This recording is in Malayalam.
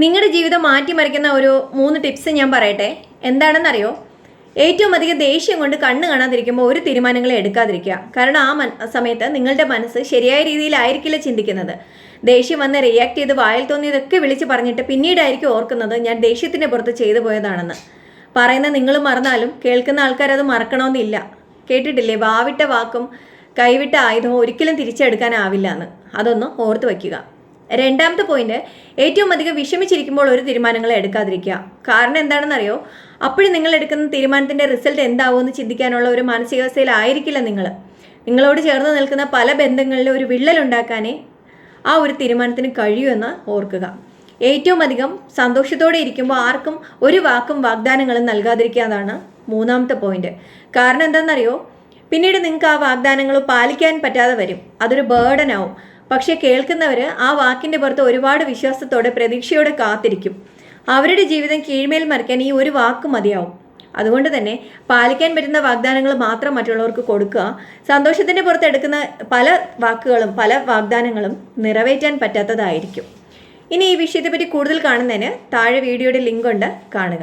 നിങ്ങളുടെ ജീവിതം മാറ്റിമറിക്കുന്ന ഒരു 3 ടിപ്സ് ഞാൻ പറയട്ടെ. എന്താണെന്നറിയോ? ഏറ്റവും അധികം ദേഷ്യം കൊണ്ട് കണ്ണ് കാണാതിരിക്കുമ്പോൾ ഒരു തീരുമാനങ്ങളെ എടുക്കാതിരിക്കുക. കാരണം ആ സമയത്ത് നിങ്ങളുടെ മനസ്സ് ശരിയായ രീതിയിലായിരിക്കില്ല ചിന്തിക്കുന്നത്. ദേഷ്യം വന്ന് റിയാക്ട് ചെയ്ത് വായിൽ തോന്നിയതൊക്കെ വിളിച്ച് പറഞ്ഞിട്ട് പിന്നീടായിരിക്കും ഓർക്കുന്നത് ഞാൻ ദേഷ്യത്തിൻ്റെ പുറത്ത് ചെയ്തു പോയതാണെന്ന്. പറയുന്ന നിങ്ങൾ മറന്നാലും കേൾക്കുന്ന ആൾക്കാർ അത് മറക്കണമെന്നില്ല. കേട്ടിട്ടില്ലേ, വാവിട്ട വാക്കും കൈവിട്ട ആയുധവും ഒരിക്കലും തിരിച്ചെടുക്കാനാവില്ല എന്ന്. അതൊന്ന് ഓർത്ത് വയ്ക്കുക. രണ്ടാമത്തെ പോയിന്റ്, ഏറ്റവും അധികം വിഷമിച്ചിരിക്കുമ്പോൾ ഒരു തീരുമാനങ്ങൾ എടുക്കാതിരിക്കുക. കാരണം എന്താണെന്നറിയോ? അപ്പോഴും നിങ്ങൾ എടുക്കുന്ന തീരുമാനത്തിന്റെ റിസൾട്ട് എന്താവുമെന്ന് ചിന്തിക്കാനുള്ള ഒരു മാനസികാവസ്ഥയിലായിരിക്കില്ല നിങ്ങൾ. നിങ്ങളോട് ചേർന്ന് നിൽക്കുന്ന പല ബന്ധങ്ങളിലും ഒരു വിള്ളലുണ്ടാക്കാനേ ആ ഒരു തീരുമാനത്തിന് കഴിയുമെന്ന് ഓർക്കുക. ഏറ്റവും അധികം സന്തോഷത്തോടെ ഇരിക്കുമ്പോൾ ആർക്കും ഒരു വാക്കും വാഗ്ദാനങ്ങളും നൽകാതിരിക്കാതാണ് മൂന്നാമത്തെ പോയിന്റ്. കാരണം എന്താണെന്നറിയോ? പിന്നീട് നിങ്ങൾക്ക് ആ വാഗ്ദാനങ്ങൾ പാലിക്കാൻ പറ്റാതെ വരും. അതൊരു ബേർഡനാവും. പക്ഷെ കേൾക്കുന്നവർ ആ വാക്കിൻ്റെ പുറത്ത് ഒരുപാട് വിശ്വാസത്തോടെ പ്രതീക്ഷയോടെ കാത്തിരിക്കും. അവരുടെ ജീവിതം കീഴ്മേൽ മറിക്കാൻ ഈ ഒരു വാക്ക് മതിയാവും. അതുകൊണ്ട് തന്നെ പാലിക്കാൻ പറ്റുന്ന വാഗ്ദാനങ്ങൾ മാത്രം മറ്റുള്ളവർക്ക് കൊടുക്കുക. സന്തോഷത്തിൻ്റെ പുറത്ത് എടുക്കുന്ന പല വാക്കുകളും പല വാഗ്ദാനങ്ങളും നിറവേറ്റാൻ പറ്റാത്തതായിരിക്കും. ഇനി ഈ വിഷയത്തെപ്പറ്റി കൂടുതൽ കാണുന്നതിന് താഴെ വീഡിയോയുടെ ലിങ്ക് ഉണ്ട്, കാണുക.